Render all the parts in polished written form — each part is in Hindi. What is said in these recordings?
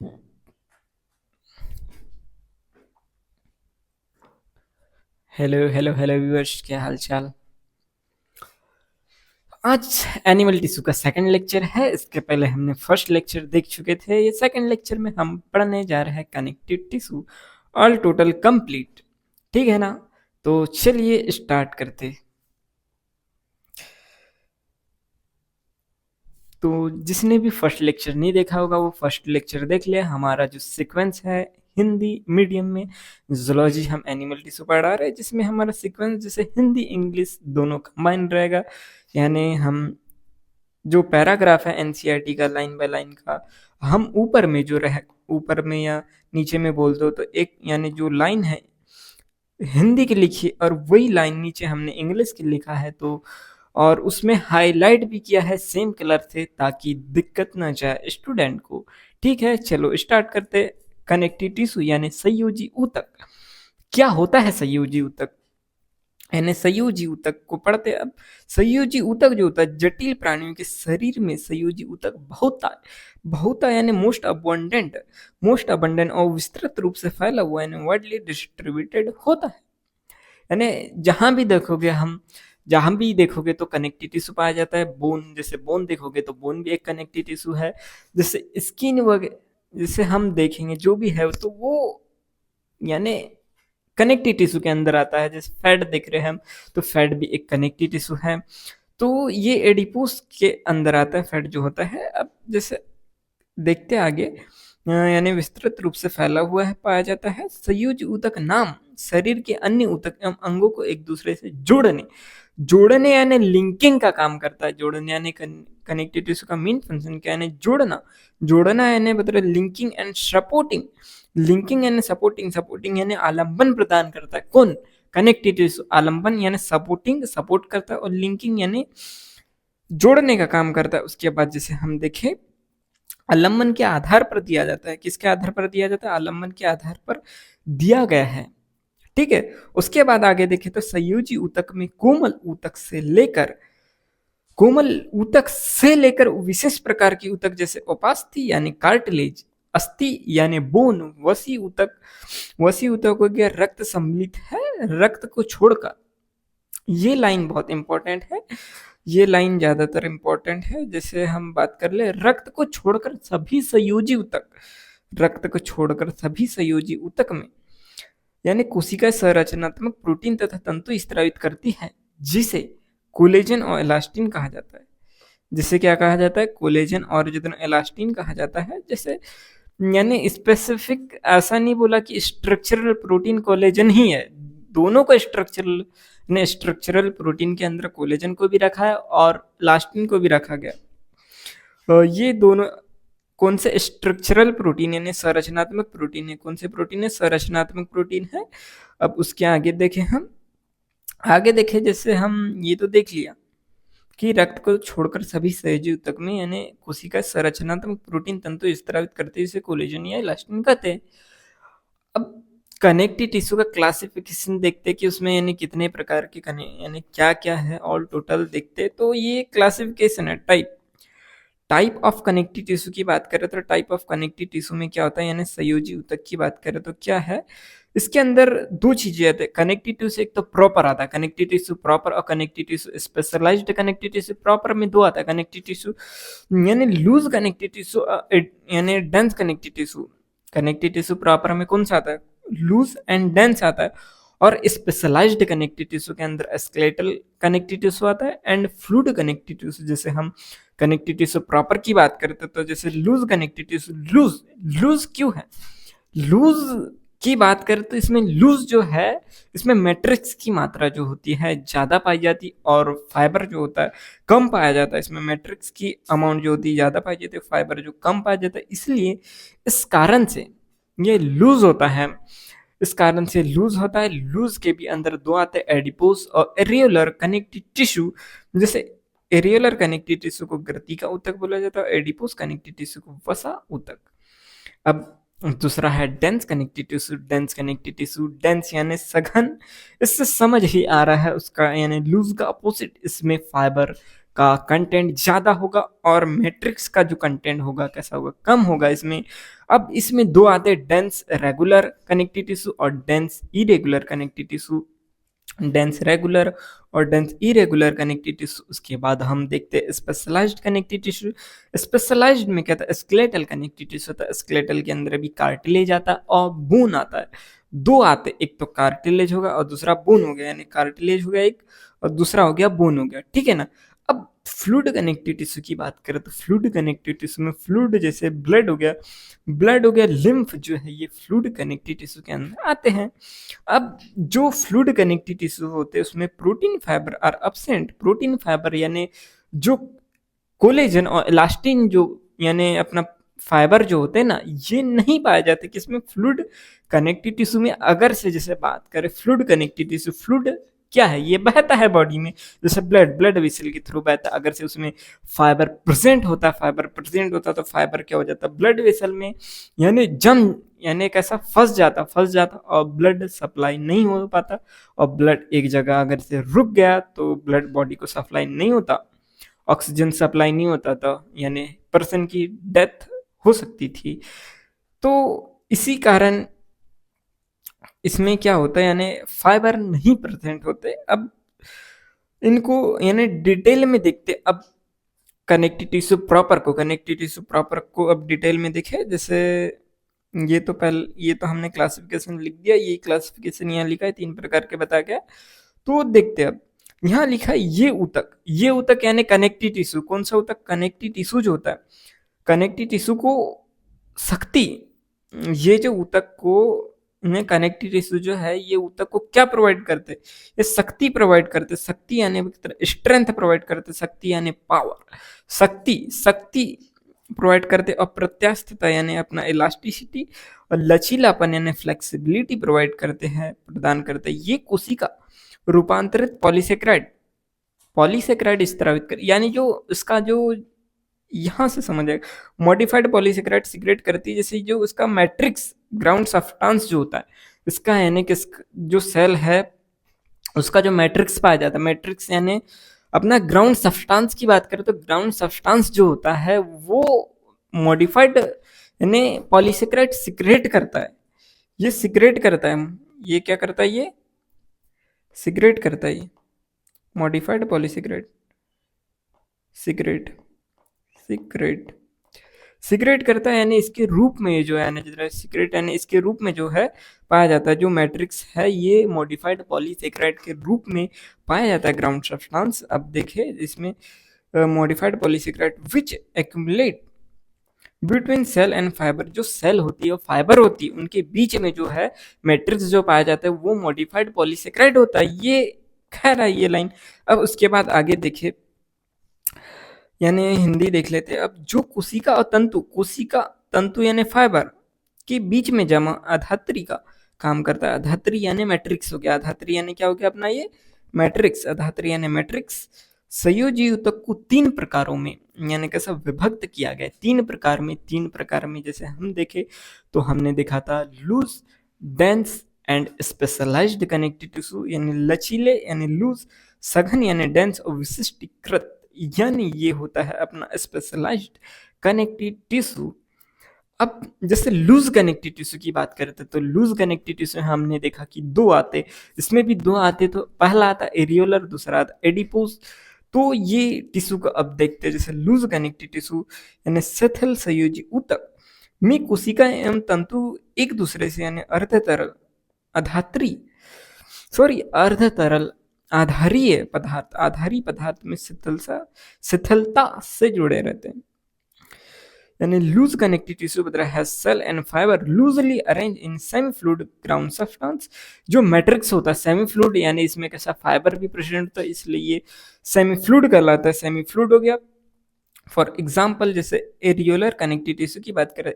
हेलो हेलो हेलो व्यूअर्स, क्या हाल चाल। आज एनिमल टिश्यू का सेकंड लेक्चर है। इसके पहले हमने फर्स्ट लेक्चर देख चुके थे। ये सेकंड लेक्चर में हम पढ़ने जा रहे हैं connective tissue, all total complete. ठीक है ना? तो चलिए स्टार्ट करते। तो जिसने भी फर्स्ट लेक्चर नहीं देखा होगा वो फर्स्ट लेक्चर देख ले। हमारा जो सीक्वेंस है हिंदी मीडियम में जूलॉजी हम एनिमल टिश्यू पढ़ा रहे हैं, जिसमें हमारा सीक्वेंस जैसे हिंदी इंग्लिश दोनों कंबाइन रहेगा। यानी हम जो पैराग्राफ है एनसीईआरटी का लाइन बाय लाइन का, हम ऊपर में जो रह ऊपर में या नीचे में बोल दो तो एक यानी जो लाइन है हिंदी की लिखी और वही लाइन नीचे हमने इंग्लिश की लिखा है, तो और उसमें हाईलाइट भी किया है सेम कलर से ताकि दिक्कत ना जाए स्टूडेंट को। ठीक है, चलो स्टार्ट करते। कनेक्टिव टिश्यू यानी संयोजी ऊतक। क्या होता है संयोजी ऊतक? यानी संयोजी ऊतक को पढ़ते। अब संयोजी ऊतक जो होता है जटिल प्राणियों के शरीर में संयोजी ऊतक बहुत यानी मोस्ट अबंडेंट और विस्तृत रूप से फैला हुआ यानी वाइडली डिस्ट्रीब्यूटेड होता है। यानी जहां भी देखोगे तो कनेक्टिव टिश्यू पाया जाता है। बोन, जैसे बोन देखोगे तो बोन भी एक कनेक्टिव टिश्यू है। जैसे स्किन वगैरह जैसे हम देखेंगे जो भी है तो वो यानी कनेक्टिव टिश्यू के अंदर आता है। जैसे फैट देख रहे हैं हम, तो फैट भी एक कनेक्टिव टिश्यू है। तो ये एडिपोस के अंदर आता है फैट जो होता है। अब जैसे देखते आगे, यानी विस्तृत रूप से फैला हुआ है पाया जाता है। संयोजी ऊतक नाम शरीर के अन्य ऊतक एवं अंगों को एक दूसरे से जोड़ने जोड़ने यानी लिंकिंग का काम करता है। जोड़ने यानी कनेक्टिव टिश्यू का मेन फंक्शन क्या है? जोड़ना। जोड़ना यानी मतलब लिंकिंग एंड सपोर्टिंग। लिंकिंग यानी सपोर्टिंग। सपोर्टिंग यानी आलंबन प्रदान करता है। कौन? Connective tissue. आलंबन यानी सपोर्टिंग, सपोर्ट करता है, और लिंकिंग यानी जोड़ने का काम करता है। उसके बाद जैसे हम देखें, आलंबन के आधार पर दिया जाता है। किसके आधार पर दिया जाता है? आलंबन के आधार पर दिया गया है। ठीक है। उसके बाद आगे देखें तो संयोजी ऊतक में कोमल ऊतक से लेकर विशेष प्रकार की ऊतक जैसे उपास्थि यानी कार्टिलेज, अस्थि यानी बोन, वसी ऊतक हो गया, रक्त सम्मिलित है रक्त को छोड़कर। ये लाइन बहुत इंपॉर्टेंट है। ये लाइन ज्यादातर इंपॉर्टेंट है। जैसे हम बात कर ले, रक्त को छोड़कर सभी संयोजी ऊतक में यानी कोशिका संरचनात्मक प्रोटीन तथा तंतु स्त्रावित करती है, जिसे कोलेजन और इलास्टिन कहा जाता है। जिसे क्या कहा जाता है? कोलेजन और इलास्टिन कहा जाता है। जैसे यानी स्पेसिफिक ऐसा नहीं बोला कि स्ट्रक्चरल प्रोटीन कोलेजन ही है। दोनों को स्ट्रक्चरल ने स्ट्रक्चरल प्रोटीन के अंदर कोलेजन को भी रखा है और इलास्टिन को भी रखा गया। ये दोनों कौन से स्ट्रक्चरल प्रोटीन यानी संरचनात्मक प्रोटीन है? कौन से प्रोटीन है? संरचनात्मक प्रोटीन है। अब उसके आगे देखें जैसे हम ये तो देख लिया कि रक्त को छोड़कर सभी सहजी ऊतक में यानी कोशिका संरचनात्मक प्रोटीन तंतु स्त्रावित करते इसे कोलेजन या इलास्टिन कहते हैं। अब कनेक्टिव टिश्यू का क्लासिफिकेशन देखते कि उसमें यानी कितने प्रकार के यानी क्या क्या है ऑल टोटल देखते। तो ये क्लासिफिकेशन है। टाइप ऑफ कनेक्टिव टिश्यू की बात करें तो टाइप ऑफ कनेक्टिव टिश्यू में क्या होता है? यानी संयोजी ऊतक की बात करें तो क्या है? इसके अंदर दो चीजें आती है कनेक्टिव टिश्यू। एक तो प्रॉपर आता है कनेक्टिव टिश्यू प्रॉपर, और connective tissue specialised. Connective tissue proper में दो आता है कनेक्टिव टिश्यू यानी लूज कनेक्टिव टिश्यू यानी dense connective tissue. Connective tissue proper में कौन सा आता है? लूज एंड डेंस आता है। और स्पेशलाइज्ड कनेक्टिव टिश्यू के अंदर स्केलेटल कनेक्टिव टिश्यू आता है एंड फ्लूइड कनेक्टिव टिश्यू। जैसे हम कनेक्टिव टिश्यू प्रॉपर की बात करते तो जैसे लूज कनेक्टिव टिश्यू, लूज क्यों है? लूज की बात करें तो इसमें लूज जो है, इसमें मैट्रिक्स की मात्रा जो होती है ज्यादा पाई जाती और फाइबर जो होता है कम पाया जाता है। इसमें मैट्रिक्स की अमाउंट जो होती है ज्यादा पाई जाती है, फाइबर जो कम पाया जाता है। इसलिए इस कारण से ये लूज होता है। इस कारण से लूज होता है। लूज के भी अंदर दो आते हैं, एडिपोस और एरियोलर कनेक्टिव टिश्यू। जैसे एरियोलर कनेक्टिव टिश्यू को ग्रति का ऊतक बोला जाता है, एडिपोस कनेक्टिव टिश्यू को वसा ऊतक। अब दूसरा है डेंस कनेक्टिव टिश्यू। डेंस यानी सघन। इससे समझ ही आ रहा है उसका यानी लूज का अपोजिट। इसमें फाइबर का कंटेंट ज़्यादा होगा और मैट्रिक्स का जो कंटेंट होगा कैसा होगा, कम होगा इसमें। अब इसमें दो आते हैं, डेंस रेगुलर कनेक्टिव टिश्यू और dense irregular connective tissue. Dense regular और डेंस इरेगुलर कनेक्टिव टिश्यू। उसके बाद हम देखते हैं स्पेशलाइज्ड कनेक्टिव टिश्यू। स्पेशलाइज्ड में क्या था, स्केलेटल कनेक्टिव टिश्यू होता है। स्केलेटल के अंदर भी कार्टिलेज आता है और बोन आता है। दो आते, एक तो कार्टिलेज होगा और दूसरा बोन हो गया, यानी कार्टिलेज हो गया एक और दूसरा हो गया बोन हो गया, ठीक है ना। अब फ्लूइड कनेक्टिव टिश्यू की बात करें तो फ्लूइड कनेक्टिव टिश्यू में फ्लूइड जैसे ब्लड हो गया, लिम्फ जो है ये फ्लूइड कनेक्टिव टिश्यू के अंदर आते हैं। अब जो फ्लूइड कनेक्टिव टिश्यू होते हैं उसमें protein fibre are absent. Protein fibre यानी जो कोलेजन और इलास्टिन जो यानी अपना फाइबर जो होते हैं ना, ये नहीं पाए जाते किसमें, फ्लूइड कनेक्टिव टिश्यू में। अगर से जैसे बात करें फ्लूइड कनेक्टिव टिश्यू, फ्लूइड क्या है, ये बहता है बॉडी में, जैसे ब्लड वेसल के थ्रू बहता है। अगर से उसमें फाइबर प्रेजेंट होता है तो फाइबर क्या हो जाता है ब्लड वेसल में, यानी यानी कैसा फंस जाता और ब्लड सप्लाई नहीं हो पाता। और ब्लड एक जगह अगर से रुक गया तो ब्लड बॉडी को सप्लाई नहीं होता, ऑक्सीजन सप्लाई नहीं होता था, यानी पर्सन की डेथ हो सकती थी। तो इसी कारण इसमें क्या होता है, यानी फाइबर नहीं प्रेजेंट होते। अब इनको यानी डिटेल में देखते। अब कनेक्टिव टिश्यू प्रॉपर को अब डिटेल में देखे। जैसे ये तो हमने क्लासिफिकेशन लिख दिया, ये क्लासिफिकेशन यहाँ लिखा है, 3 प्रकार के बता गया। तो देखते अब यहाँ लिखा है ये ऊतक यानी कनेक्टिव टिश्यू। कौन सा ऊतक, कनेक्टिव टिश्यू जो होता है, कनेक्टिव टिश्यू को शक्ति, ये जो ऊतक को कनेक्टिव टिश्यू जो है ये ऊतक को क्या प्रोवाइड करते, ये शक्ति प्रोवाइड करते। शक्ति यानी स्ट्रेंथ प्रोवाइड करते, शक्ति यानी पावर, शक्ति प्रोवाइड करते। और प्रत्यास्थता यानी अपना इलास्टिसिटी और लचीलापन यानी फ्लेक्सिबिलिटी प्रोवाइड करते हैं, प्रदान करते हैं। ये कोशिका रूपांतरित पॉलीसेक्राइड स्त्रावित कर, यानी जो इसका जो यहाँ से समझ आएगा, मॉडिफाइड पॉलीसेक्राइड सीक्रेट करती है। जैसे जो उसका मैट्रिक्स ग्राउंड सब्सटेंस जो होता है इसका, यानी कि जो सेल है उसका जो मैट्रिक्स पाया जाता है, मैट्रिक्स यानी अपना ग्राउंड सब्सटेंस की बात करें तो ग्राउंड सब्सटेंस जो होता है वो मॉडिफाइड यानी पॉलीसेक्राइड सीक्रेट करता है। ये सीक्रेट करता है, ये क्या करता है, ये सीक्रेट करता है। ये मॉडिफाइड पॉलीसेक्राइड सीक्रेट करता है, यानी इसके रूप में जो है सीक्रेट यानी इसके रूप में जो है पाया जाता है। जो मैट्रिक्स है ये मॉडिफाइड पॉलीसेक्राइड के रूप में पाया जाता है ग्राउंड सब्सटेंस। अब देखें इसमें modified polysaccharide which accumulate between cell and fibre. जो सेल होती है और फाइबर होती है उनके बीच में जो है मैट्रिक्स जो पाया जाता है वो मॉडिफाइड पॉलीसेक्राइड होता है। ये खैर है ये लाइन। अब उसके बाद आगे देखिए, यानी हिंदी देख लेते हैं। अब जो कोशिका और तंतु यानी फाइबर के बीच में जमा अधात्री का काम करता है। अधात्री यानी मैट्रिक्स हो गया, अधात्री यानी क्या हो गया अपना ये मैट्रिक्स, अधात्री यानी मैट्रिक्स। संयोजी ऊतक को 3 प्रकारों में यानी कैसा विभक्त किया गया, 3 प्रकार में जैसे हम देखे तो हमने देखा था loose, dense and specialised connective tissue, यानी लचीले यानी लूज, सघन यानी डेंस और विशिष्टीकृत यानी ये होता है अपना स्पेशलाइज्ड कनेक्टिव टिश्यू। अब जैसे लूज कनेक्टिव टिश्यू की बात करते तो लूज कनेक्टिव टिश्यू हमने देखा कि 2 आते, इसमें भी 2 आते। तो पहला आता एरियोलर, दूसरा आता एडिपोज। तो ये टिश्यू को अब देखते हैं। जैसे लूज कनेक्टिव टिश्यू यानी सेथल संयोजी ऊतक में कोशिका एवं तंतु एक दूसरे से यानी अर्धतरल आधारी पदार्थ में शिथिलता से जुड़े रहते हैं। यानी लूज कनेक्टिव टिश्यू बता रहा है cell and fibre loosely arrange in semi fluid ground substance. जो मैट्रिक्स होता है सेमी फ्लूइड, यानी इसमें कैसा फाइबर भी प्रेजेंट होता है, इसलिए ये सेमी फ्लूइड कहलाता है। सेमी फ्लूइड हो गया। फॉर एग्जाम्पल जैसे एरियोलर कनेक्टिव टिश्यू की बात करें,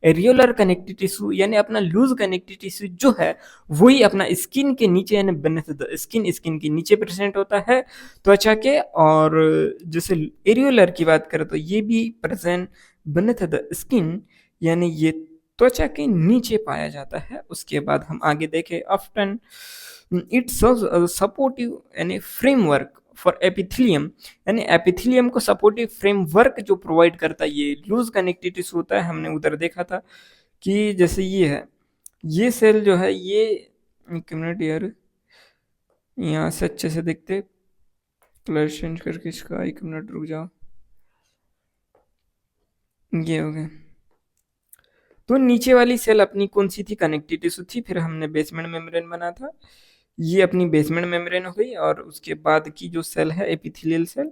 एरियोलर कनेक्टिव टिश्यू यानी अपना लूज कनेक्टिव टिश्यू जो है वही अपना स्किन के नीचे यानी बेनेथ द स्किन के नीचे प्रेजेंट होता है त्वचा के। और जैसे एरियोलर की बात करें तो ये भी प्रेजेंट बेनेथ द स्किन यानी ये त्वचा के नीचे पाया जाता है। उसके बाद हम आगे देखें, ऑफ्टन इट सर्व्स सपोर्टिव यानी फ्रेमवर्क फॉर एपिथेलियम, यानी एपिथेलियम को सपोर्टिव फ्रेमवर्क जो प्रोवाइड करता है ये लूज कनेक्टिव टिश्यू होता है। हमने उधर देखा था कि जैसे ये है, ये सेल जो है ये, एक मिनट यार, यहाँ से अच्छे से देखते, कलर चेंज करके इसका, एक मिनट रुक जाओ, ये हो गया। तो नीचे वाली सेल अपनी कौन सी थी, कनेक्टिव टिश्यू थी, फिर हमने बेसमेंट मेम्ब्रेन बना था, ये अपनी बेसमेंट मेम्ब्रेन हो गई, और उसके बाद की जो सेल है एपिथेलियल सेल,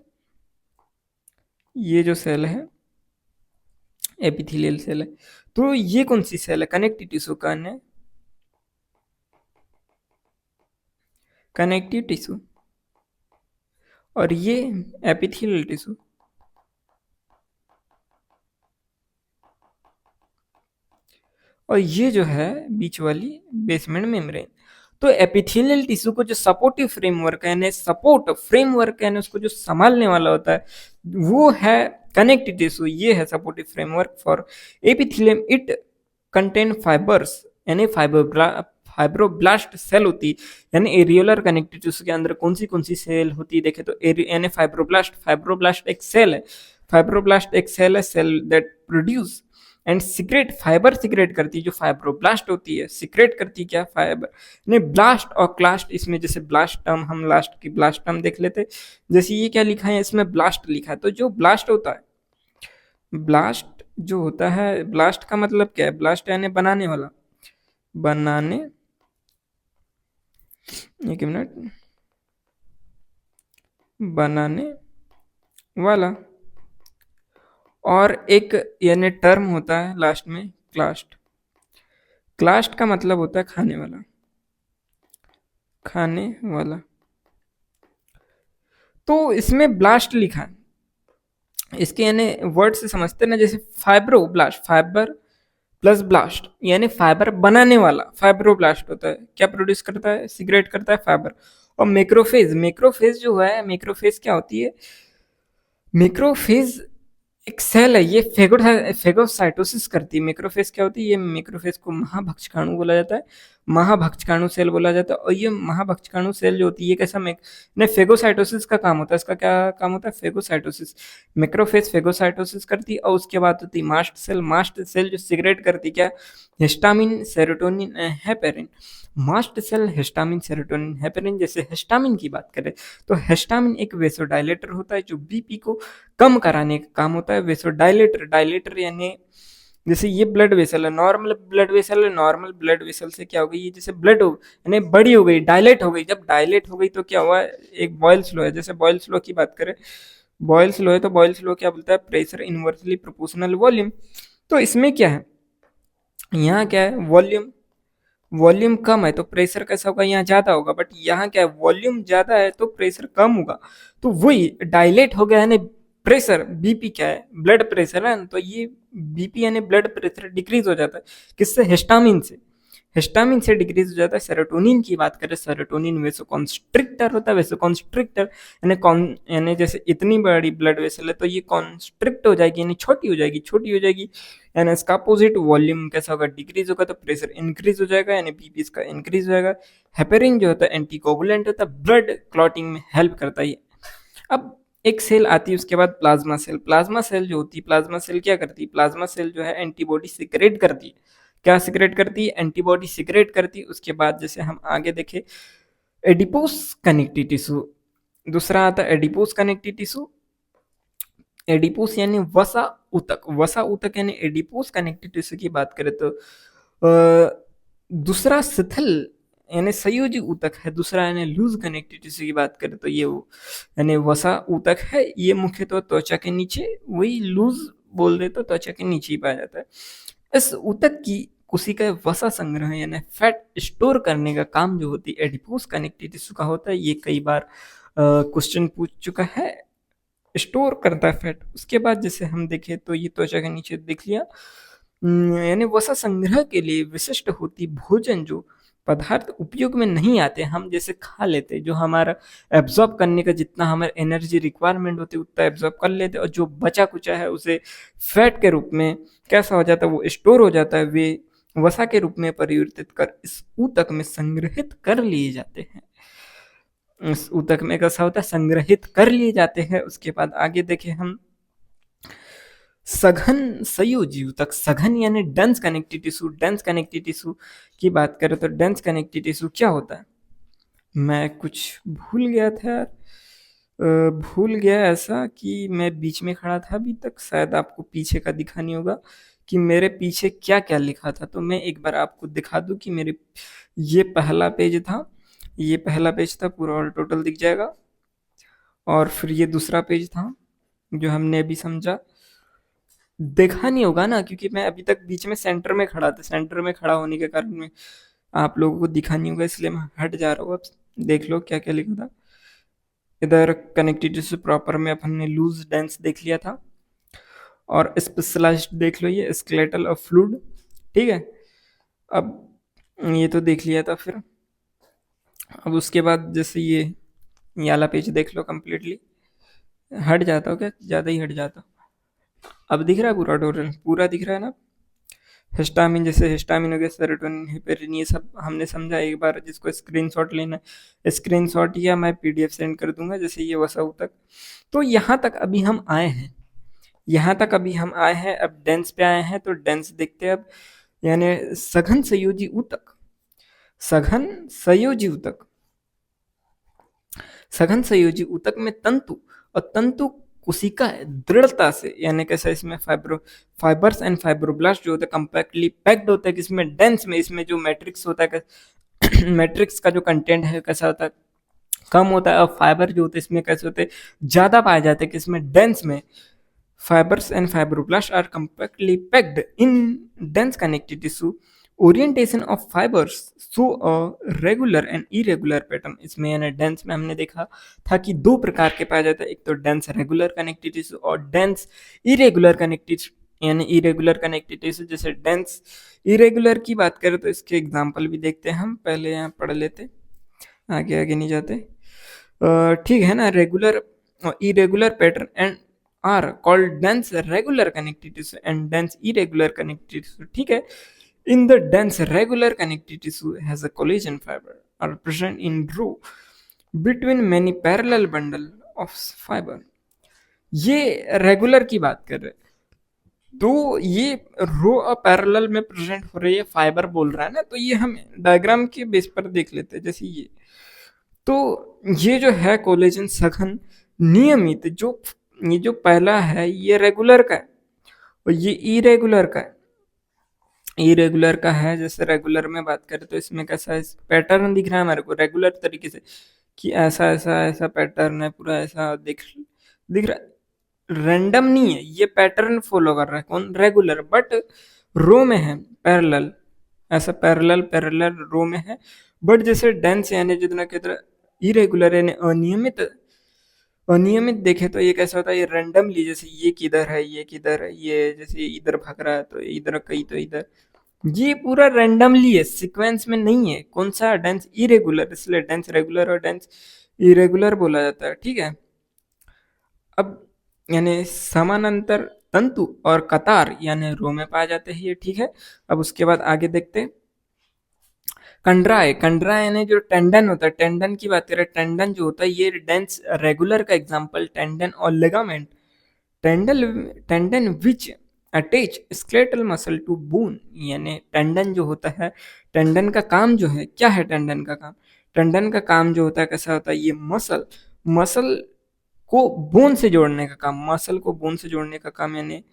ये जो सेल है एपिथेलियल सेल है। तो ये कौन सी सेल है, कनेक्टिव टिश्यू का है, कनेक्टिव टिश्यू, और ये एपिथेलियल टिश्यू। और ये जो है बीच वाली बेसमेंट मेम्ब्रेन। तो एपिथेलियल टिश्यू को जो सपोर्टिव फ्रेमवर्क है, सपोर्ट फ्रेमवर्क है, उसको जो संभालने वाला होता है वो है कनेक्टिव टिश्यू। ये है supportive framework for epithelium. It contain fibres, यानी फाइब्रोब्लास्ट सेल होती, यानी एरियोलर कनेक्टिव टिश्यू के अंदर कौन सी सेल होती है देखे तो यानी फाइब्रोब्लास्ट एक सेल है, फाइब्रोब्लास्ट एक सेल है, cell that produce and secrete fibre, secrete करती है जो फाइब्रोब्लास्ट होती है, सिक्रेट करती क्या, फाइबर। नहीं, ब्लास्ट और क्लास्ट, इसमें जैसे ब्लास्ट टर्म, हम लास्ट की ब्लास्ट टर्म देख लेते, जैसे ये क्या लिखा है, इसमें ब्लास्ट लिखा है। तो जो ब्लास्ट होता है, ब्लास्ट जो होता है, ब्लास्ट का मतलब क्या है, ब्लास्ट यानी बनाने वाला, बनाने, एक मिनट, बनाने वाला। और एक यानी टर्म होता है लास्ट में, क्लास्ट। क्लास्ट का मतलब होता है खाने वाला, खाने वाला। तो इसमें ब्लास्ट लिखा है, इसके यानी वर्ड से समझते ना, जैसे फाइब्रोब्लास्ट, फाइबर प्लस ब्लास्ट, यानी फाइबर बनाने वाला फाइब्रोब्लास्ट होता है, क्या प्रोड्यूस करता है, सिक्रेट करता है फाइबर। और मैक्रोफेज, मैक्रोफेज जो है, मैक्रोफेज क्या होती है, मैक्रोफेज एक सेल है, ये फेगोसाइटोसिस करती है। मैक्रोफेज क्या होती है, ये मैक्रोफेज को महाभक्षकाणु बोला जाता है, महाभक्षकाणु सेल बोला जाता है। और ये महाभक्षकाणु सेल जो होती है, ये कैसा ने फेगोसाइटोसिस का काम होता है, इसका क्या काम होता है, फेगोसाइटोसिस। मैक्रोफेज फेगोसाइटोसिस करती है। और उसके बाद होती है मास्ट सेल, मास्ट सेल जो सिक्रेट करती क्या, histamine, serotonin, heparin. Mast cell histamine, serotonin, heparin. जैसे हिस्टामिन की बात करें तो हिस्टामिन एक वेसोडाइलेटर होता है जो बीपी को कम कराने का काम होता है। वेसोडाइलेटर, डायलेटर यानी जैसे ये ब्लड वेसल है, नॉर्मल ब्लड वेसल है, नॉर्मल ब्लड वेसल से क्या हो गई, ये जैसे ब्लड हो यानी बड़ी हो गई, डायलेट हो गई। जब डायलेट हो गई तो क्या हुआ, एक बॉयल स्लो है। जैसे बॉयल स्लो की बात करें, बॉयल स्लो है तो बॉयल स्लो क्या बोलता है, प्रेशर इनवर्सली प्रोपोर्शनल वॉल्यूम। तो इसमें क्या है, यहाँ क्या है, वॉल्यूम, वॉल्यूम कम है तो प्रेशर कैसा होगा, यहाँ ज्यादा होगा। बट यहाँ क्या है, वॉल्यूम ज्यादा है तो प्रेशर कम होगा। तो वही डायलेट हो गया है, प्रेशर, बीपी क्या है, ब्लड प्रेशर है, तो ये बीपी यानी ब्लड प्रेशर डिक्रीज हो जाता है, किससे, हिस्टामिन से, हिस्टामिन से डिक्रीज हो जाता है। सेरोटोनिन की बात करें, सेरोटोनिन वेसोकॉन्स्ट्रिक्टर होता है, वेसोकॉन्स्ट्रिक्टर यानी जैसे इतनी बड़ी ब्लड वेसल है तो ये कॉन्स्ट्रिक्ट हो जाएगी, यानी छोटी हो जाएगी, छोटी हो जाएगी। यानी इसका अपोजिट वॉल्यूम कैसा होगा, डिक्रीज होगा, तो प्रेशर इंक्रीज हो जाएगा, यानी बीपी इसका इंक्रीज हो जाएगा। हेपेरिन जो होता है एंटीकोगुलेंट होता है, ब्लड क्लॉटिंग में हेल्प करता है। अब एक सेल आती है उसके बाद प्लाज्मा सेल। प्लाज्मा सेल जो होती है, प्लाज्मा सेल क्या करती है, प्लाज्मा सेल जो है एंटीबॉडी सिक्रेट करती है। क्या सिक्रेट करती है, एंटीबॉडी सिक्रेट करती है। उसके बाद जैसे हम आगे देखे, एडिपोस कनेक्टिव टिश्यू, दूसरा आता है एडिपोस कनेक्टिव टिश्यू। एडिपोस यानी वसा ऊतक, वसा ऊतक यानी एडिपोस कनेक्टिव टिश्यू की बात करें तो दूसरा शिथिल यानी संयोजी ऊतक है, दूसरा यानी लूज कनेक्टिव टिश्यू की बात करें तो ये यानी वसा ऊतक है। ये मुख्यतः त्वचा के नीचे, वही लूज बोल दे तो त्वचा के नीचे ही पाया जाता है। इस ऊतक की कोशिका वसा संग्रह यानी फैट स्टोर करने का काम जो होती है एडिपोस कनेक्टिव टिश्यू का होता है। ये कई बार क्वेश्चन पूछ चुका है, स्टोर करता है फैट। उसके बाद जैसे हम देखें तो ये त्वचा के नीचे देख लिया, यानी वसा संग्रह के लिए विशिष्ट होती भोजन जो पदार्थ उपयोग में नहीं आते, हम जैसे खा लेते, जो हमारा एब्जॉर्ब करने का जितना हमारे एनर्जी रिक्वायरमेंट होती है उतना एब्जॉर्ब कर लेते, और जो बचा कुचा है उसे फैट के रूप में कैसा हो जाता है, वो स्टोर हो जाता है, वे वसा के रूप में परिवर्तित कर इस ऊतक में संग्रहित कर लिए जाते हैं। उस ऊतक में कैसा होता है, संग्रहित कर लिए जाते हैं। उसके बाद आगे देखें हम सघन संयोजी ऊतक। सघन यानी dense connective tissue. Dense connective tissue की बात करें तो डेंस कनेक्टिव टिश्यू क्या होता है, मैं कुछ भूल गया था यार। भूल गया ऐसा कि मैं बीच में खड़ा था अभी तक, शायद आपको पीछे का दिखा नहीं होगा कि मेरे पीछे क्या क्या लिखा था। तो मैं एक बार आपको दिखा दूं कि मेरे ये पहला पेज था, ये पहला पेज था, पूरा ऑल टोटल दिख जाएगा। और फिर ये दूसरा पेज था जो हमने अभी समझा। देखा नहीं होगा ना, क्योंकि मैं अभी तक बीच में सेंटर में खड़ा था। सेंटर में खड़ा होने के कारण में आप लोगों को दिखा नहीं होगा, इसलिए मैं हट जा रहा हूँ। अब देख लो क्या क्या लिखा था। इधर कनेक्टिविटी से प्रॉपर में अपन ने लूज डेंस देख लिया था, और स्पेशलाइज्ड देख लो ये स्केलेटल और फ्लूइड, ठीक है। अब ये तो देख लिया था। फिर अब उसके बाद जैसे ये वाला पेज देख लो कंप्लीटली। हट जाता हो क्या, ज़्यादा ही हट जाता हूँ। अब दिख रहा है पूरा टोटल, पूरा दिख रहा है ना। हिस्टामिन, जैसे हिस्टामिन हो गया, सेरोटोनिन, हेपेरिन, ये सब हमने समझा एक बार। जिसको स्क्रीनशॉट लेना है स्क्रीनशॉट, या मैं पीडीएफ सेंड कर दूंगा, जैसे ये वसा तक। तो यहाँ तक अभी हम आए हैं, यहाँ तक अभी हम आए हैं। अब डेंस पे आए हैं, तो डेंस देखते हैं अब। यानी सघन संयोजी ऊतक। सघन संयोजी ऊतक। सघन संयोजी ऊतक में तंतु और तंतु कोशिका दृढ़ता से, यानी कैसा, इसमें फाइबर्स एंड फाइब्रोब्लास्ट जो होते हैं कंपैक्टली पैक्ड होते हैं। किसमें, डेंस में। इसमें जो मैट्रिक्स होता है मैट्रिक्स का जो कंटेंट है कैसा होता है, कम होता है। और फाइबर जो होते हैं इसमें कैसे होते हैं, ज्यादा पाए जाते हैं। किसमें, डेंस में। Fibers and fibroblasts are compactly packed in dense connective tissue. Orientation of fibers show a regular and irregular pattern. इसमें यानी डेंस में हमने देखा था कि दो प्रकार के पाए जाते हैं, एक तो डेंस रेगुलर कनेक्टिव टिश्यू और डेंस इरेगुलर कनेक्टिव, यानी इरेगुलर कनेक्टिव टिश्यू। जैसे डेंस इरेगुलर की बात करें तो इसके एग्जांपल भी देखते हैं हम, पहले यहाँ पढ़ लेते, आगे आगे नहीं जाते। ठीक है ना। Regular irregular pattern and are called dense regular connective tissue and dense irregular connective tissue, ठीक है। In the dense regular connective tissue has a collagen fiber are present in row between many parallel bundle of fiber। ये रेगुलर की बात कर रहे हैं, तो ये रो और पैरेलल में प्रेजेंट हो रही है, फाइबर बोल रहा है ना। तो ये हम डायग्राम के बेस पर देख लेते हैं, जैसे ये। तो ये जो है कोलेजन सघन नियमित, जो ये जो पहला है ये रेगुलर का है, और ये इरेगुलर का है। इरेगुलर का है, जैसे रेगुलर में बात करें तो इसमें कैसा पैटर्न दिख रहा है हमारे को रेगुलर तरीके से, कि ऐसा ऐसा ऐसा पैटर्न है, पूरा ऐसा दिख रहा है। रैंडम नहीं है, ये पैटर्न फॉलो कर रहा है कौन, रेगुलर, बट रो में है, पैरेलल। ऐसा पैरेलल पैरेलल रो में है। बट जैसे डेंस यानी जितना कहते इरेगुलर यानी अनियमित, अनियमित देखे तो ये कैसा होता है, ये रैंडमली, जैसे ये किधर है, ये किधर है, ये जैसे इधर भाग रहा है तो इधर, कहीं तो इधर। ये पूरा रैंडमली है, सीक्वेंस में नहीं है। कौन सा, डेंस इरेगुलर, इसलिए डेंस रेगुलर और डेंस इरेगुलर बोला जाता है, ठीक है। अब यानी समानांतर तंतु और कतार यानी रो में पाए जाते हैं ये, ठीक है। अब उसके बाद आगे देखते हैं कंड्राय। कंड्राय यानी जो टेंडन होता है, टेंडन की बात करें, टेंडन जो होता है ये डेंस रेगुलर का एग्जांपल टेंडन और ligament. Tendon tendon which attach skeletal muscle to bone, यानी टेंडन जो होता है, टेंडन का काम जो है, क्या है टेंडन का काम, टेंडन का काम जो होता है कैसा होता है, ये मसल, मसल को बोन से जोड़ने का काम, मसल को बोन से जोड़ने का काम, यानी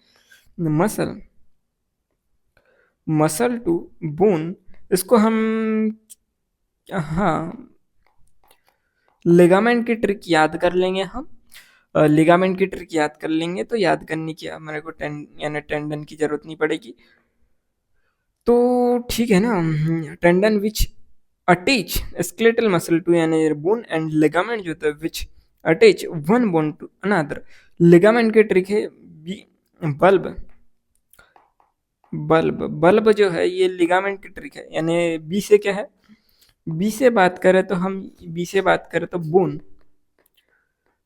मसल, मसल टू बोन। इसको हम, हाँ, लिगामेंट की ट्रिक याद कर लेंगे हम। लिगामेंट की ट्रिक याद कर लेंगे तो याद करने की हमारे को यानी टेंडन की जरूरत नहीं पड़ेगी। तो ठीक है ना। Tendon which attach skeletal muscle to यानी बोन एंड लिगामेंट जो होता है which attach one bone to another. Ligament की ट्रिक है बल्ब, बल्ब, बल्ब जो है ये लिगामेंट की ट्रिक है। यानी बी से क्या है, बी से बात करें तो हम, बी से बात करें तो बोन,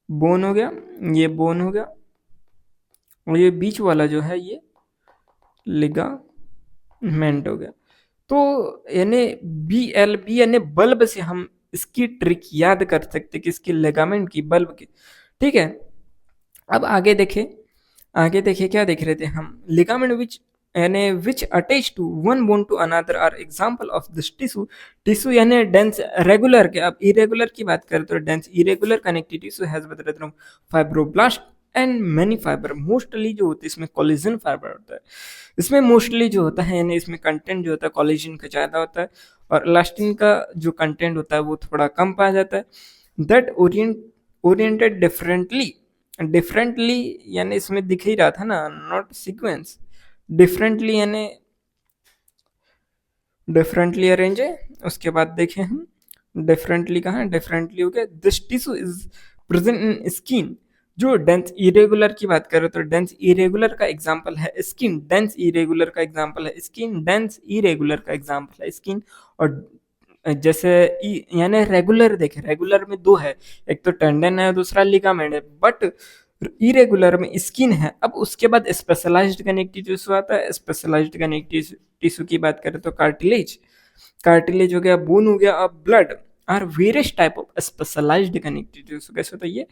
बोन हो गया, ये बोन हो गया, और ये बीच वाला जो है ये लिगामेंट हो गया। तो यानी बी एल बी यानी बल्ब से हम इसकी ट्रिक याद कर सकते किसकी, लिगामेंट की, बल्ब की। ठीक है, अब आगे देखे क्या देख रहे थे हम, लिगामेंट विच यानी which attach to one bone to another are example of this tissue. Tissue यानी डेंस रेगुलर के, अब इरेगुलर की बात करें तो dense irregular connective tissue has both fibroblast and many fiber. Mostly जो होते हैं इसमें कोलेजन फाइबर होता है, इसमें मोस्टली जो होता है यानी इसमें कंटेंट जो होता है कोलेजन का ज़्यादा होता है, और इलास्टिन का जो कंटेंट होता है वो थोड़ा कम पाया जाता है। दैट ओरिएंटेड डिफरेंटली यानी इसमें दिख ही रहा था ना, नॉट सीक्वेंस, डिफरेंटली यानी डिफरेंटली अरेंज है। उसके बाद देखें हम डिफरेंटली कहाँ, डिफरेंटली हो गया, this tissue is present in skin. जो डेंस इरेगुलर की बात करें तो डेंस इरेगुलर का एग्जांपल है स्किन, डेंस इरेगुलर का एग्जांपल है स्किन, डेंस इरेगुलर का एग्जांपल है स्किन। और जैसे यानी रेगुलर देखे, रेगुलर में दो है, एक तो टेंडन है दूसरा लिगामेंट है, बट इरेगुलर में स्किन है। अब उसके बाद स्पेशलाइज्ड कनेक्टिव टिश्यू आता है। स्पेशलाइज्ड कनेक्टिव टिश्यू की बात करें तो कार्टिलेज, कार्टिलेज हो गया, बोन हो गया, और blood are various type of specialised connective tissue. कैसे होता है ये,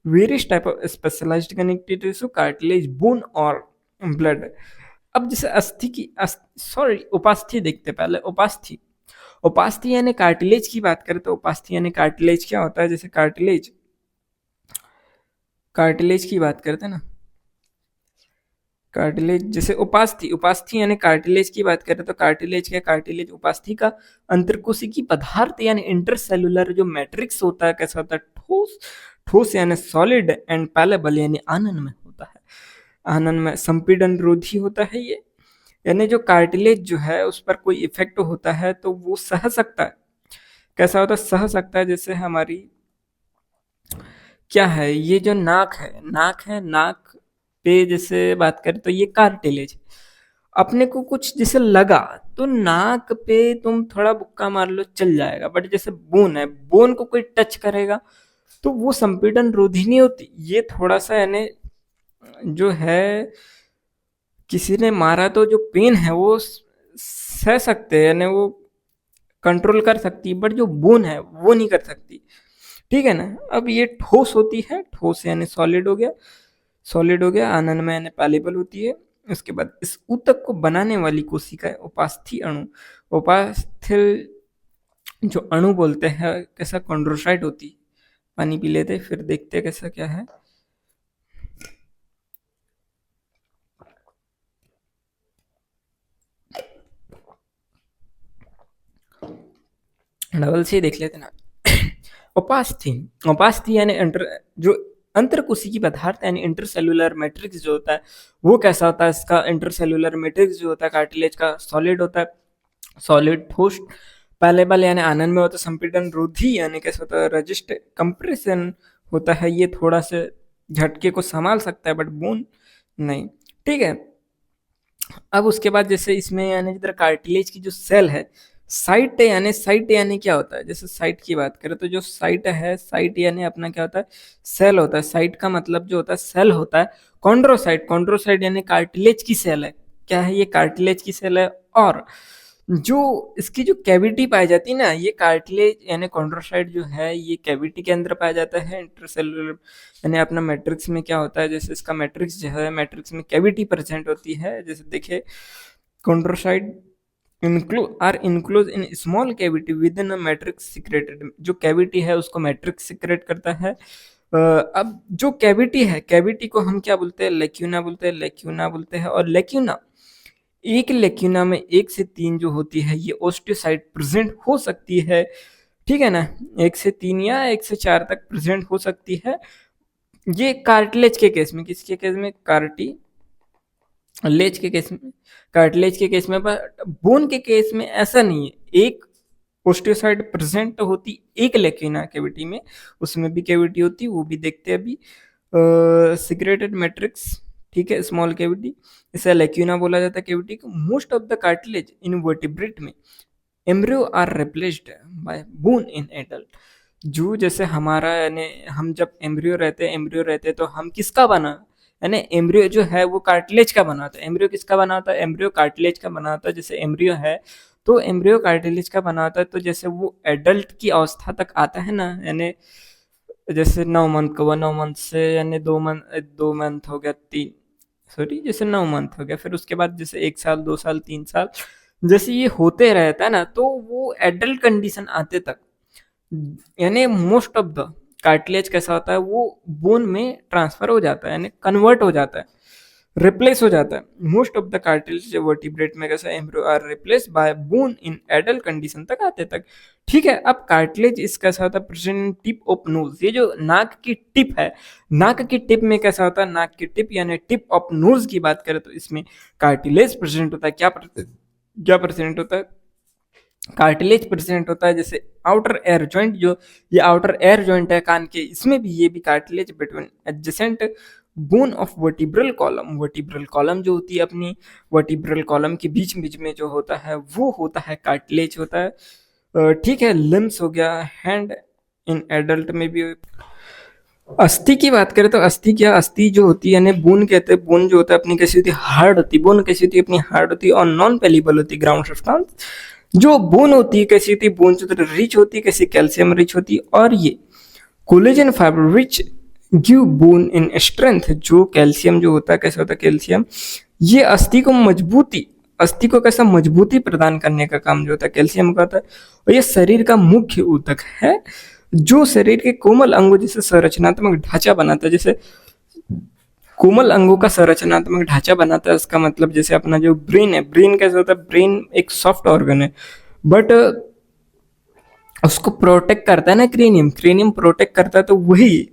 various type of specialised connective tissue, cartilage, bone और ब्लड। अब जैसे अस्थि की सॉरी उपास्थि देखते पहले, उपास्थि, उपास्थि यानी कार्टिलेज की बात करें तो उपास्थि यानी कार्टिलेज क्या होता है, जैसे कार्टिलेज, कार्टिलेज की बात करते हैं ना, कार्टिलेज जैसे उपास्थि, उपास्थि यानी कार्टिलेज की बात करें तो कार्टिलेज क्या, कार्टिलेज उपास्थि का अंतरकोशिकी पदार्थ यानी इंटरसेलुलर जो मैट्रिक्स होता है, कैसा होता है, ठोस, ठोस यानी सॉलिड, एंड पैलेबल यानी आनन में होता है, आनन में संपीड़न रोधी होता है ये। यानी जो कार्टिलेज जो है उस पर कोई इफेक्ट होता है तो वो सह सकता है, कैसा होता है, सह सकता है। जैसे हमारी क्या है, ये जो नाक है, नाक है, नाक पे जैसे बात करें तो ये कार्टिलेज, अपने को कुछ जैसे लगा तो नाक पे तुम थोड़ा बुक्का मार लो चल जाएगा, बट जैसे बोन है, बोन को कोई टच करेगा तो वो संपीड़न रोधी नहीं होती, ये थोड़ा सा यानी जो है किसी ने मारा तो जो पेन है वो सह सकते हैं, यानी वो कंट्रोल कर सकती, बट जो बोन है वो नहीं कर सकती। ठीक है ना। अब ये ठोस होती है, ठोस यानी सॉलिड हो गया, सॉलिड हो गया, आनन में यानी पैलेबल होती है। उसके बाद इस ऊतक को बनाने वाली कोशिका है उपास्थि अणु, उपास्थि जो अणु बोलते हैं, कैसा कॉन्ड्रोसाइट होती है। पानी पी लेते फिर देखते कैसा क्या है। डबल से देख लेते ना। उपास्थि, उपास्थि यानी जो अंतरकोशिकी पदार्थ यानी इंटरसेलुलर मैट्रिक्स जो होता है वो कैसा होता है, इसका इंटरसेलुलर मैट्रिक्स जो होता है कार्टिलेज का सॉलिड होता है, सॉलिड, ठोस, पैलेबल यानी आनंद में होता है, संपीड़न रोधी यानी कैसा होता है, रजिस्ट, कंप्रेशन होता है, ये थोड़ा सा झटके को संभाल सकता है बट बोन नहीं। ठीक है। अब उसके बाद जैसे इसमें यानी इधर कार्टिलेज की जो सेल है, साइट यानी क्या होता है, जैसे साइट की बात करें तो जो साइट है, साइट यानी अपना क्या होता है, सेल होता है। साइट का मतलब जो होता है सेल होता है। कॉन्ड्रोसाइट, कॉन्ड्रोसाइट यानी कार्टिलेज की सेल है, क्या है ये, कार्टिलेज की सेल है। और जो इसकी जो कैविटी पाई जाती है ना, ये कार्टिलेज यानी कॉन्ड्रोसाइट जो है ये कैविटी के अंदर पाया जाता है। इंटरसेलुलर यानी अपना मैट्रिक्स में क्या होता है, जैसे इसका मैट्रिक्स जो है, मैट्रिक्स में कैविटी प्रेजेंट होती है। जैसे देखिए chondrocyte enclose in small cavity with in matrix secreted, जो कैविटी है उसको मैट्रिक्स सिक्रेट करता है। अब जो कैविटी है, कैविटी को हम क्या बोलते हैं, लेक्यूना बोलते हैं, लेक्यूना बोलते हैं। और लेक्यूना, एक लेक्यूना में 1 से 3 जो होती है ये ओस्टियोसाइट प्रेजेंट हो सकती है। ठीक है ना, 1 से 3 या 1 से 4 तक प्रेजेंट हो सकती है। ये कार्टिलेज के केस में, किसके केस में, कार्टिलेज के केस में, कार्टिलेज के केस में। पर बोन के केस में ऐसा नहीं है, एक ओस्टियोसाइट प्रेजेंट होती एक लेक्यूना कैविटी में, उसमें भी कैविटी होती, वो भी देखते हैं अभी। सिक्रेटेड मैट्रिक्स, ठीक है, स्मॉल कैविटी, इसे लेक्यूना बोला जाता है कैविटी को। Most of the cartilage in vertebrate में embryo are replaced by bone in adult. जो जैसे हमारा यानी हम जब एम्ब्रियो रहते हैं तो हम किसका बना, यानी एम्ब्रियो जो है वो कार्टिलेज का बना होता है। एम्ब्रियो किसका बना होता है, एम्ब्रियो कार्टिलेज का बना होता है। जैसे एम्ब्रियो है तो एम्ब्रियो कार्टिलेज का बना होता है। तो जैसे वो एडल्ट की अवस्था तक आता है ना, यानी जैसे 9 मंथ का हुआ, 9 मंथ से यानी 2 मंथ हो गया, तीन, सॉरी जैसे 9 मंथ हो गया, फिर उसके बाद जैसे 1 साल, 2 साल, 3 साल, जैसे ये होते रहता है ना, तो वो एडल्ट कंडीशन आते तक, यानी मोस्ट ऑफ द कार्टिलेज कैसा होता है, वो बोन में ट्रांसफर हो जाता है, यानी कन्वर्ट हो जाता है, रिप्लेस हो जाता है। Most of the cartilage vertebrate में कैसा embryo are replace by bone in adult condition तक आते तक। ठीक है, अब कार्टिलेज इस कैसा होता है, प्रेजेंट टिप ऑफ नोज, ये जो नाक की टिप है, नाक की टिप में कैसा होता है, नाक की टिप यानी टिप ऑफ नोज की बात करें तो इसमें कार्टिलेज प्रेजेंट होता है। क्या प्रेजेंट होता है, कार्टिलेज प्रेजेंट होता है। जैसे आउटर एयर जॉइंट, जो ये आउटर एयर जॉइंट है कान के, इसमें भी ये भी cartilage between adjacent bone of vertebral column, vertebral column जो होती है अपनी, वर्टिब्रल कॉलम के बीच बीच में जो होता है वो होता है कार्टिलेज होता है। ठीक है, लिम्स हो गया, हैंड इन एडल्ट में भी। अस्थि की बात करें तो अस्थि क्या, अस्थि जो होती है यानी बोन कहते हैं, बोन जो होता है अपनी कैसी होती है, हार्ड होती है। बोन कैसी होती है अपनी, हार्ड होती है और नॉन पेलिबल होती है, ग्राउंड सब्सटेंस। जो बोन होती है कैसी होती है, बोन जो रिच होती है, कैसी कैल्शियम रिच होती है, और ये collagen fibre which give bone in strength, जो कैल्शियम जो होता है कैसा होता है, कैल्शियम ये अस्थि को मजबूती, अस्थि को कैसा मजबूती प्रदान करने का काम जो होता है कैल्शियम का होता है। और ये शरीर का मुख्य ऊतक है जो शरीर के कोमल अंगों जैसे संरचनात्मक ढांचा बनाता है। जैसे कोमल अंगों का संरचनात्मक ढांचा बनाता है, इसका मतलब जैसे अपना जो ब्रेन है, ब्रेन कैसा होता है, ब्रेन एक सॉफ्ट ऑर्गन है, बट उसको प्रोटेक्ट करता है ना क्रेनियम, क्रेनियम प्रोटेक्ट करता है। तो वही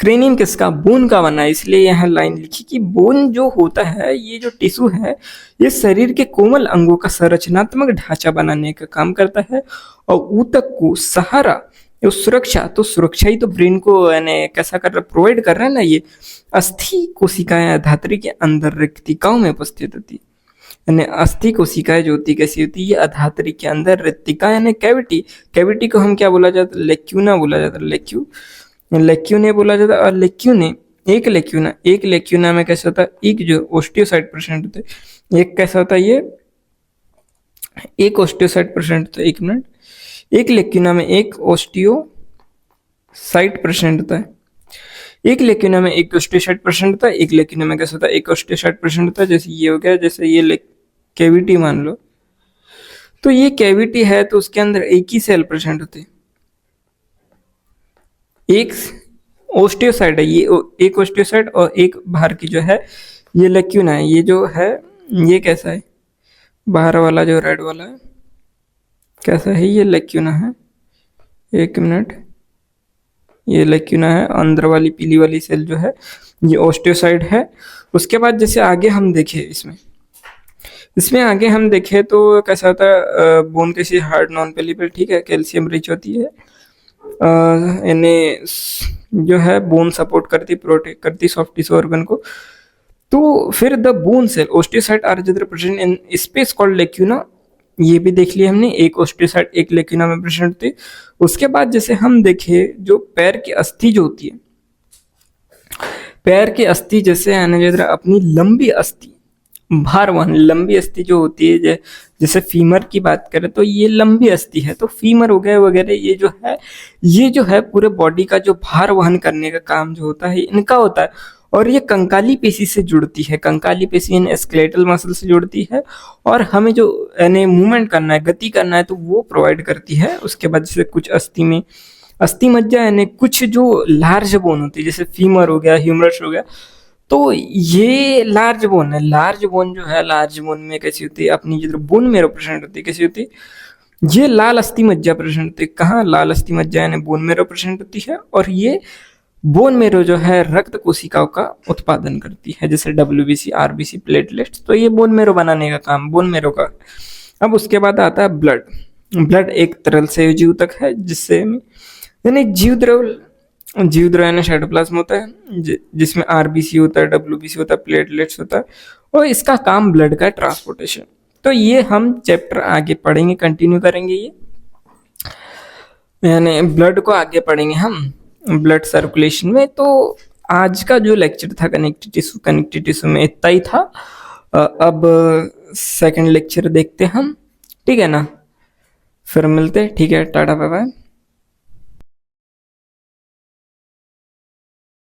क्रेनियम किसका, बोन का बना है। इसलिए यहाँ लाइन लिखी कि बोन जो होता है, ये जो टिश्यू है, ये शरीर के कोमल अंगों का संरचनात्मक ढांचा बनाने का काम करता है और ऊतक को सहारा, सुरक्षा, तो सुरक्षा ही तो ब्रेन को यानी कैसा कर रहा, प्रोवाइड कर रहा है ना। ये अस्थि कोशिकाएं धात्री के अंदर रिक्तिकाओं में उपस्थित होती है, यानी अस्थि कोशिकाएं जो होती कैसी होती है, ये अधात्री के अंदर रिक्तिका यानी कैविटी, कैविटी को हम क्या बोला जाता है, लेक्यूना बोला जाता है, लेक्यूने बोला जाता है। और लेक्यूने, एक लेक्यूना में कैसा होता है, एक जो ओस्टियोसाइट प्रेजेंट होते हैं, एक कैसा होता है, ये एक ओस्टियोसाइट प्रेजेंट होता है, एक मिनट, एक लेक्यूना में एक ओस्टियोसाइट प्रेजेंट होता है, एक लेक्यूना में एक ओस्टियोसाइट प्रेजेंट होता है, एक लेक्यूना में कैसा होता है, एक ओस्टियोसाइट प्रेजेंट होता है। जैसे ये हो गया, जैसे ये कैविटी मान लो, तो ये कैविटी है तो उसके अंदर एक ही सेल प्रेजेंट होते हैं, एक ओस्टियोसाइट है, ये एक ओस्टियोसाइट और एक बाहर की जो है ये लेक्यूना है। ये जो है ये कैसा है, बाहर वाला जो रेड वाला है कैसा है, ये लेक्यूना है, एक मिनट, ये लेक्यूना है, अंदर वाली पीली वाली सेल जो है ये ओस्टियोसाइट है। उसके बाद जैसे आगे हम देखें, इसमें आगे हम देखें तो कैसा होता है, बोन कैसी हार्ड नॉन पेलिबल, ठीक है, कैल्शियम रिच होती है, यानी जो है बोन सपोर्ट करती, प्रोटेक्ट करती सॉफ्ट टिश्यू ऑर्गन को। तो फिर the bone cell osteocyte are present in space called lacuna, ये भी देख लिया हमने, एक ओस्टियोसाइट एक लेक्यूना में प्रेजेंट होती है। उसके बाद जैसे हम देखें जो पैर की अस्थि जो होती है, पैर की अस्थि जैसे यानी अपनी लंबी अस्थि, भार वहन, लंबी अस्थि जो होती है, जैसे फीमर की बात करें तो ये लंबी अस्थि है, तो फीमर हो गया वगैरह, ये जो है पूरे बॉडी का जो भार वहन करने का काम जो होता है इनका होता है। और ये कंकाली पेशी से जुड़ती है, कंकाली पेशी इन स्केलेटल मसल से जुड़ती है, और हमें जो यानी मूवमेंट करना है, गति करना है, तो वो प्रोवाइड करती है। उसके बाद जैसे कुछ अस्थि में, अस्थि मज्जा यानी कुछ जो लार्ज बोन होती है, जैसे फीमर हो गया, ह्यूमरस हो गया, तो ये लार्ज बोन है। लार्ज बोन जो है, लार्ज बोन में कैसी होती है, अपनी जो बोन मेरो प्रेजेंट होती है, कैसी होती है, ये लाल अस्थि मज्जा प्रेजेंट होती है। कहाँ, लाल अस्थि मज्जा यानी बोन मेरो प्रेजेंट होती है, और ये बोन मेरो जो है रक्त कोशिकाओं का उत्पादन करती है, जैसे WBC, RBC, प्लेटलेट्स, तो ये बोन मेरो बनाने का काम बोन मेरो का। अब उसके बाद आता है ब्लड। ब्लड एक तरल संयोजी ऊतक है, जिससे यानी जीवद्रव यानी साइटोप्लाज्म होता है, जिसमें RBC होता है, WBC होता है, प्लेटलेट्स होता है, और इसका काम ब्लड का ट्रांसपोर्टेशन। तो ये हम चैप्टर आगे पढ़ेंगे, कंटिन्यू करेंगे ये, यानी ब्लड को आगे पढ़ेंगे हम ब्लड सर्कुलेशन में। तो आज का जो लेक्चर था कनेक्टिव टिश्यू में इतना ही था। अब सेकंड लेक्चर देखते हम ठीक है ना? फिर मिलते, ठीक है, टाटा बाय बाय।